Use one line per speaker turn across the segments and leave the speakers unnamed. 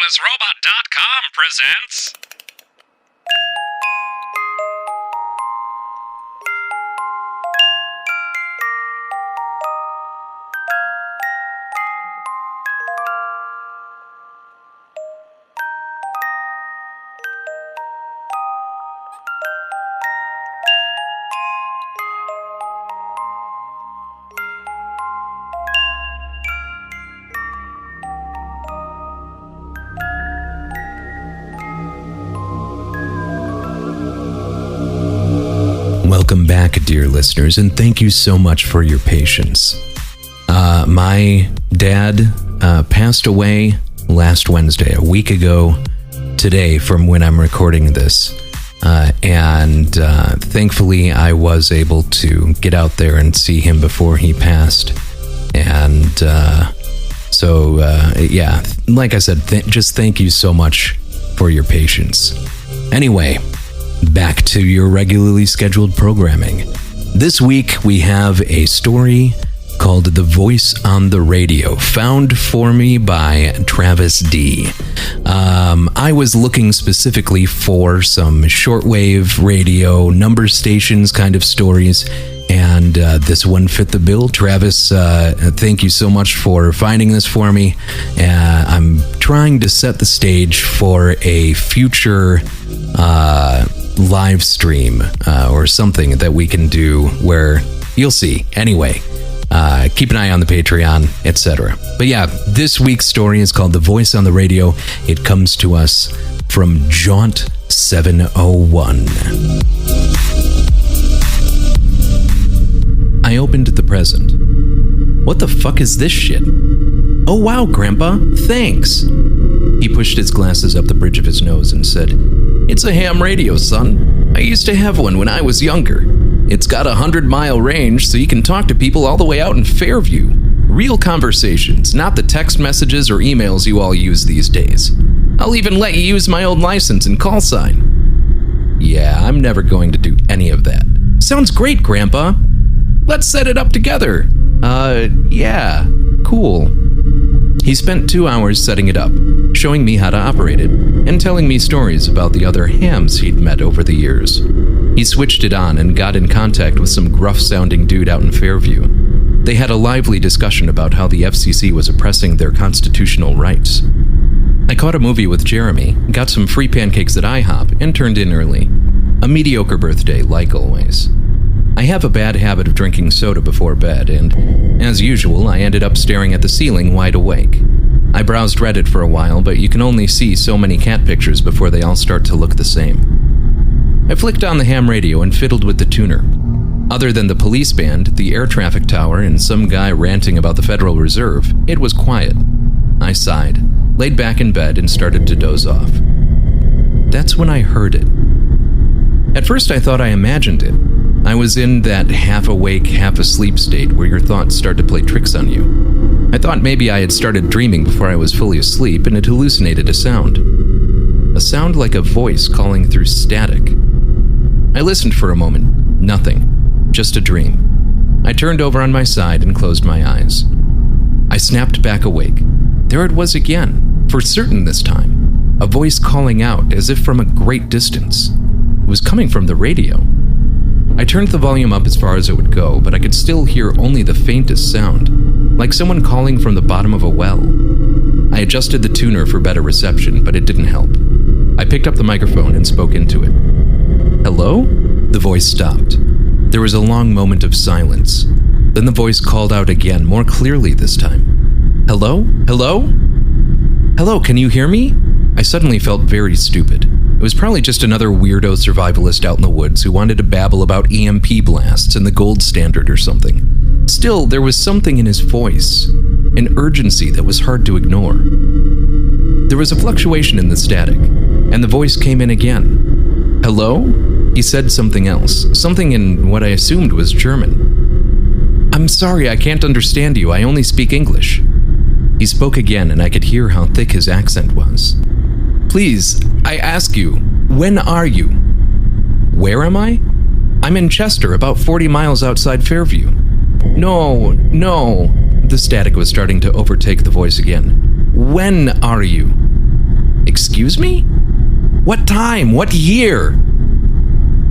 RobotLessRobot.com presents...
Welcome back, dear listeners, and thank you so much for your patience. My dad passed away last Wednesday, a week ago today from when I'm recording this. And thankfully, I was able to get out there and see him before he passed. And yeah, like I said, just thank you so much for your patience. Anyway, back to your regularly scheduled programming. This week we have a story called The Voice on the Radio, found for me by Travis D. I was looking specifically for some shortwave radio number stations kind of stories, and this one fit the bill. Travis, thank you so much for finding this for me. I'm trying to set the stage for a future live stream or something that we can do where you'll see. Anyway, keep an eye on the Patreon, etc. But yeah, this week's story is called The Voice on the Radio. It comes to us from Jaunt 701. I opened the present. What the fuck is this shit? Oh wow, Grandpa, thanks. He pushed his glasses up the bridge of his nose and said, "It's a ham radio, son. I used to have one when I was younger. It's got a 100-mile range, so you can talk to people all the way out in Fairview. Real conversations, not the text messages or emails you all use these days. I'll even let you use my old license and call sign." "Yeah, I'm never going to do any of that." "Sounds great, Grandpa. Let's set it up together." Yeah, cool." He spent 2 hours setting it up, showing me how to operate it, and telling me stories about the other hams he'd met over the years. He switched it on and got in contact with some gruff-sounding dude out in Fairview. They had a lively discussion about how the FCC was oppressing their constitutional rights. I caught a movie with Jeremy, got some free pancakes at IHOP, and turned in early. A mediocre birthday, like always. I have a bad habit of drinking soda before bed, and, as usual, I ended up staring at the ceiling wide awake. I browsed Reddit for a while, but you can only see so many cat pictures before they all start to look the same. I flicked on the ham radio and fiddled with the tuner. Other than the police band, the air traffic tower, and some guy ranting about the Federal Reserve, it was quiet. I sighed, laid back in bed, and started to doze off. That's when I heard it. At first I thought I imagined it. I was in that half-awake, half-asleep state where your thoughts start to play tricks on you. I thought maybe I had started dreaming before I was fully asleep and had hallucinated a sound. A sound like a voice calling through static. I listened for a moment. Nothing. Just a dream. I turned over on my side and closed my eyes. I snapped back awake. There it was again, for certain this time. A voice calling out as if from a great distance. It was coming from the radio. I turned the volume up as far as it would go, but I could still hear only the faintest sound, like someone calling from the bottom of a well. I adjusted the tuner for better reception, but it didn't help. I picked up the microphone and spoke into it. "Hello?" The voice stopped. There was a long moment of silence. Then the voice called out again, more clearly this time. "Hello? Hello? Hello, can you hear me?" I suddenly felt very stupid. It was probably just another weirdo survivalist out in the woods who wanted to babble about EMP blasts and the gold standard or something. Still, there was something in his voice, an urgency that was hard to ignore. There was a fluctuation in the static, and the voice came in again. "Hello?" He said something else, something in what I assumed was German. "I'm sorry, I can't understand you. I only speak English." He spoke again, and I could hear how thick his accent was. "Please, I ask you, when are you?" "Where am I?" "I'm in Chester, about 40 miles outside Fairview." No. The static was starting to overtake the voice again. "When are you?" Excuse me? What time? What year?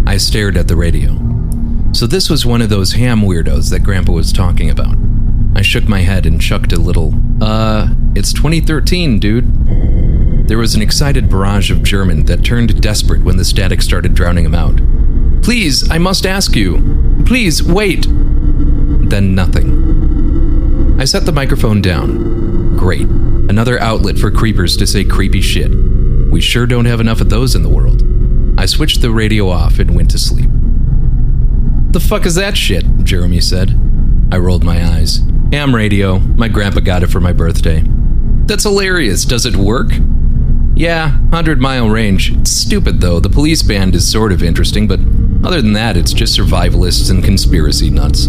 I stared at the radio. So this was one of those ham weirdos that Grandpa was talking about. I shook my head and chucked a little, it's 2013, dude. There was an excited barrage of German that turned desperate when the static started drowning him out. Please, I must ask you. Please, wait. Then nothing. I set the microphone down. Great. Another outlet for creepers to say creepy shit. We sure don't have enough of those in the world. I switched the radio off and went to sleep. The fuck is that shit? Jeremy said. I rolled my eyes. Ham radio. My grandpa got it for my birthday. That's hilarious. Does it work? Yeah, 100-mile range. It's stupid though. The police band is sort of interesting, but other than that, it's just survivalists and conspiracy nuts.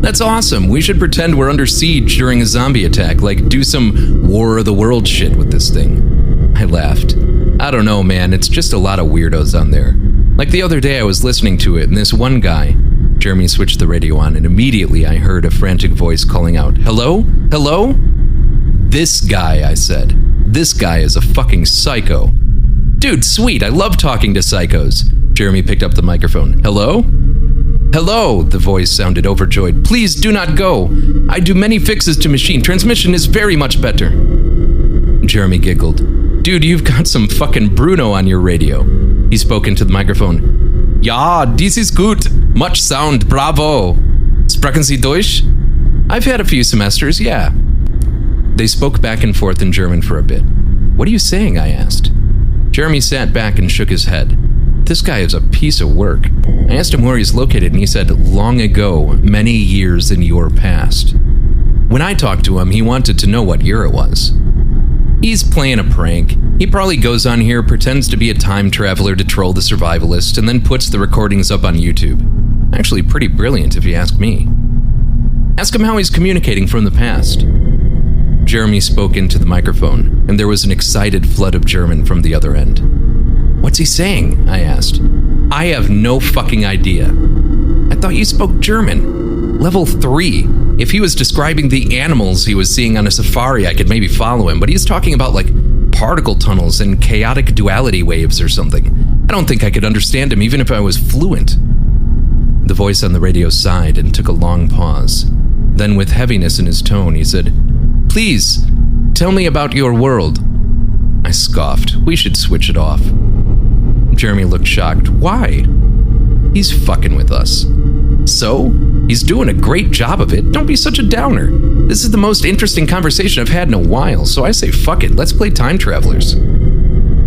That's awesome. We should pretend we're under siege during a zombie attack, like do some War of the World shit with this thing. I laughed. I don't know, man. It's just a lot of weirdos on there. Like the other day I was listening to it, and this one guy... Jeremy switched the radio on, and immediately I heard a frantic voice calling out, "Hello? Hello?" This guy, I said. This guy is a fucking psycho. Dude, sweet, I love talking to psychos. Jeremy picked up the microphone. Hello? Hello, the voice sounded overjoyed. Please do not go. I do many fixes to machine. Transmission is very much better. Jeremy giggled. Dude, you've got some fucking Bruno on your radio. He spoke into the microphone. Ja, dies ist gut. Much sound, bravo. Sprechen Sie Deutsch? I've had a few semesters, yeah. They spoke back and forth in German for a bit. What are you saying? I asked. Jeremy sat back and shook his head. This guy is a piece of work. I asked him where he's located, and he said, long ago, many years in your past. When I talked to him, he wanted to know what year it was. He's playing a prank. He probably goes on here, pretends to be a time traveler to troll the survivalist, and then puts the recordings up on YouTube. Actually pretty brilliant if you ask me. Ask him how he's communicating from the past. Jeremy spoke into the microphone, and there was an excited flood of German from the other end. What's he saying? I asked. I have no fucking idea. I thought you spoke German. Level 3. If he was describing the animals he was seeing on a safari, I could maybe follow him, but he's talking about like particle tunnels and chaotic duality waves or something. I don't think I could understand him even if I was fluent. The voice on the radio sighed and took a long pause. Then with heaviness in his tone, he said, Please, tell me about your world. I scoffed. We should switch it off. Jeremy looked shocked. Why? He's fucking with us. So? He's doing a great job of it. Don't be such a downer. This is the most interesting conversation I've had in a while, so I say fuck it, let's play time travelers.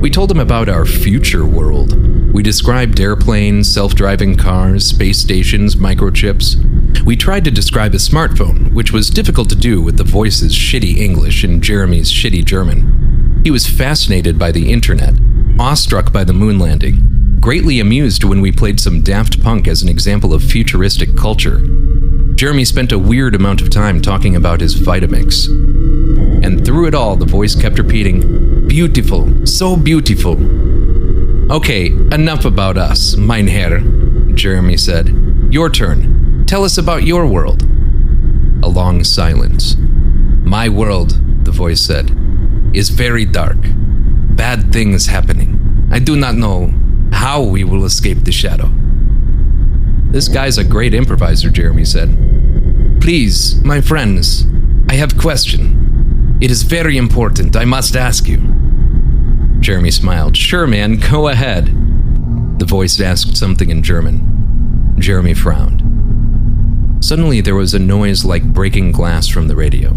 We told him about our future world. We described airplanes, self-driving cars, space stations, microchips. We tried to describe a smartphone, which was difficult to do with the voice's shitty English and Jeremy's shitty German. He was fascinated by the internet, awestruck by the moon landing, greatly amused when we played some Daft Punk as an example of futuristic culture. Jeremy spent a weird amount of time talking about his Vitamix. And through it all, the voice kept repeating, Beautiful, so beautiful. Okay, enough about us, mein Herr, Jeremy said. Your turn. Tell us about your world. A long silence. My world, the voice said, is very dark. Bad things happening. I do not know how we will escape the shadow. This guy's a great improviser, Jeremy said. Please, my friends, I have a question. It is very important. I must ask you. Jeremy smiled. Sure, man, go ahead. The voice asked something in German. Jeremy frowned. Suddenly, there was a noise like breaking glass from the radio.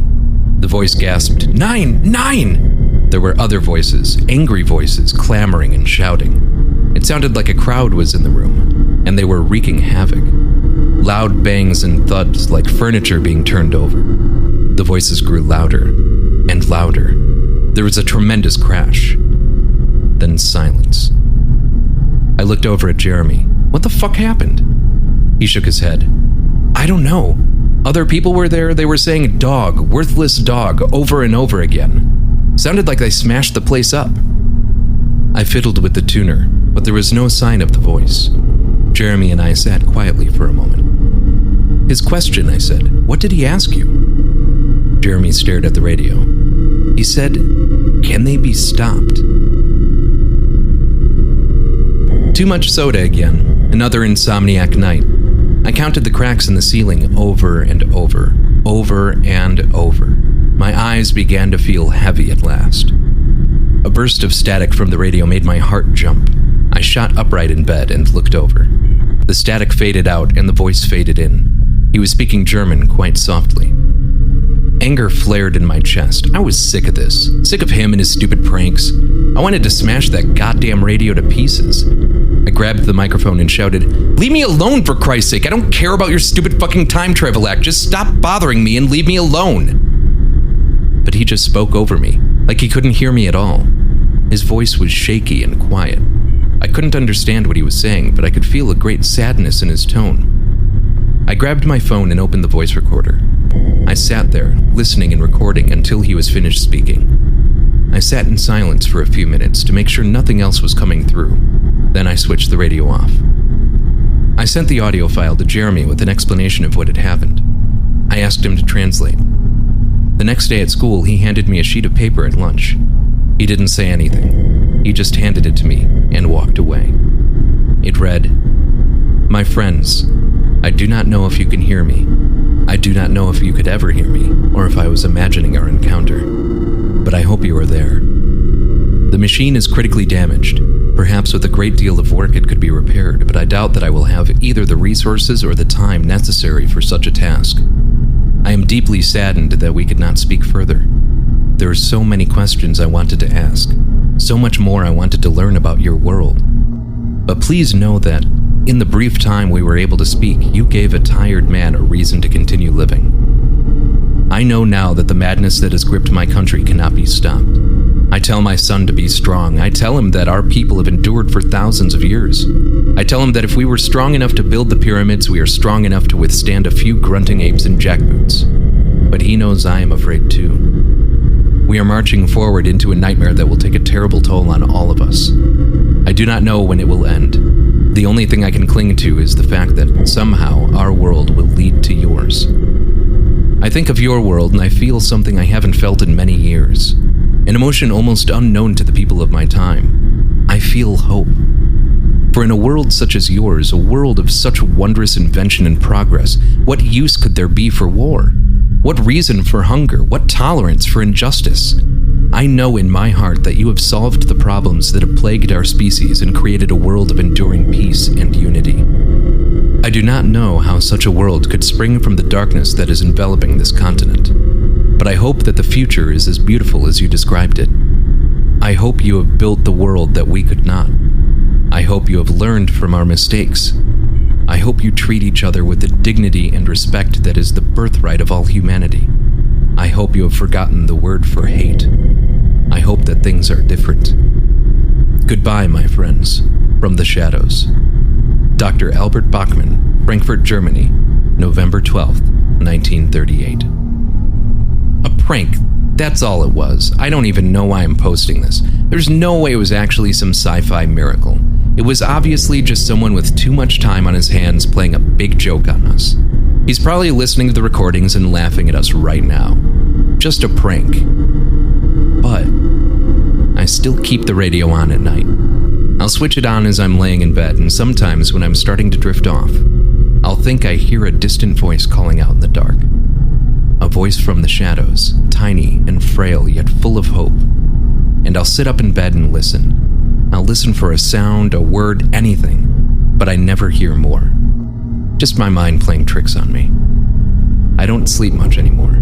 The voice gasped, 9! 9! There were other voices, angry voices, clamoring and shouting. It sounded like a crowd was in the room, and they were wreaking havoc. Loud bangs and thuds like furniture being turned over. The voices grew louder and louder. There was a tremendous crash. Then silence. I looked over at Jeremy. What the fuck happened? He shook his head. I don't know. Other people were there. They were saying dog, worthless dog, over and over again. Sounded like they smashed the place up. I fiddled with the tuner, but there was no sign of the voice. Jeremy and I sat quietly for a moment. His question, I said. What did he ask you? Jeremy stared at the radio. He said, can they be stopped? Too much soda again. Another insomniac night. I counted the cracks in the ceiling over and over and over. My eyes began to feel heavy at last. A burst of static from the radio made my heart jump. I shot upright in bed and looked over. The static faded out and the voice faded in. He was speaking German quite softly. Anger flared in my chest. I was sick of this. Sick of him and his stupid pranks. I wanted to smash that goddamn radio to pieces. I grabbed the microphone and shouted, "Leave me alone, for Christ's sake! I don't care about your stupid fucking time travel act. Just stop bothering me and leave me alone." But he just spoke over me, like he couldn't hear me at all. His voice was shaky and quiet. I couldn't understand what he was saying, but I could feel a great sadness in his tone. I grabbed my phone and opened the voice recorder. I sat there, listening and recording until he was finished speaking. I sat in silence for a few minutes to make sure nothing else was coming through. Then I switched the radio off. I sent the audio file to Jeremy with an explanation of what had happened. I asked him to translate. The next day at school, he handed me a sheet of paper at lunch. He didn't say anything. He just handed it to me and walked away. It read, "My friends, I do not know if you can hear me. I do not know if you could ever hear me, or if I was imagining our encounter. But I hope you are there. The machine is critically damaged. Perhaps with a great deal of work it could be repaired, but I doubt that I will have either the resources or the time necessary for such a task. I am deeply saddened that we could not speak further. There are so many questions I wanted to ask, so much more I wanted to learn about your world. But please know that, in the brief time we were able to speak, you gave a tired man a reason to continue living. I know now that the madness that has gripped my country cannot be stopped. I tell my son to be strong. I tell him that our people have endured for thousands of years. I tell him that if we were strong enough to build the pyramids, we are strong enough to withstand a few grunting apes in jackboots. But he knows I am afraid too. We are marching forward into a nightmare that will take a terrible toll on all of us. I do not know when it will end. The only thing I can cling to is the fact that somehow our world will lead to yours. I think of your world and I feel something I haven't felt in many years. An emotion almost unknown to the people of my time. I feel hope. For in a world such as yours, a world of such wondrous invention and progress, what use could there be for war? What reason for hunger? What tolerance for injustice? I know in my heart that you have solved the problems that have plagued our species and created a world of enduring peace and unity. I do not know how such a world could spring from the darkness that is enveloping this continent, but I hope that the future is as beautiful as you described it. I hope you have built the world that we could not. I hope you have learned from our mistakes. I hope you treat each other with the dignity and respect that is the birthright of all humanity. I hope you have forgotten the word for hate. I hope that things are different. Goodbye, my friends, from the shadows. Dr. Albert Bachmann, Frankfurt, Germany, November 12th, 1938. A prank, that's all it was. I don't even know why I'm posting this. There's no way it was actually some sci-fi miracle. It was obviously just someone with too much time on his hands playing a big joke on us. He's probably listening to the recordings and laughing at us right now. Just a prank. But I still keep the radio on at night. I'll switch it on as I'm laying in bed, and sometimes when I'm starting to drift off, I'll think I hear a distant voice calling out in the dark. A voice from the shadows, tiny and frail yet full of hope. And I'll sit up in bed and listen. I'll listen for a sound, a word, anything, but I never hear more. Just my mind playing tricks on me. I don't sleep much anymore.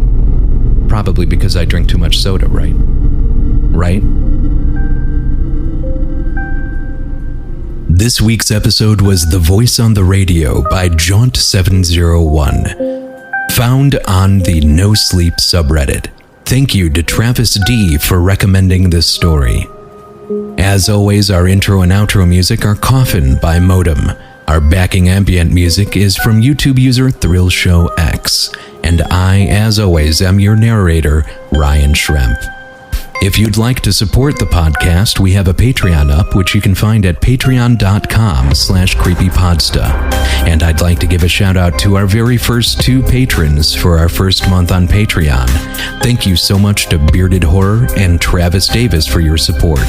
Probably because I drink too much soda, right? Right? This week's episode was The Voice on the Radio by Jaunt701, found on the No Sleep subreddit. Thank you to Travis D for recommending this story. As always, our intro and outro music are Coffin by Modem. Our backing ambient music is from YouTube user ThrillShowX. And I, as always, am your narrator, Ryan Schremp. If you'd like to support the podcast, we have a Patreon up, which you can find at patreon.com/creepypodsta. And I'd like to give a shout out to our very first 2 patrons for our first month on Patreon. Thank you so much to Bearded Horror and Travis Davis for your support.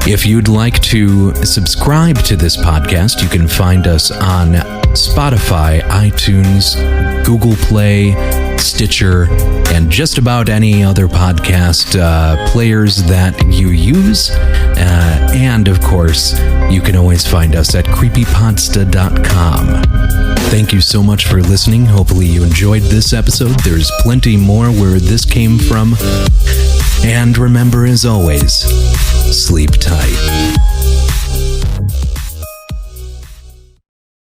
If you'd like to subscribe to this podcast, you can find us on Spotify, iTunes, Google Play, Stitcher, and just about any other podcast players that you use. And of course, you can always find us at creepypodsta.com. Thank you so much for listening. Hopefully you enjoyed this episode. There's plenty more where this came from. And remember, as always, sleep tight.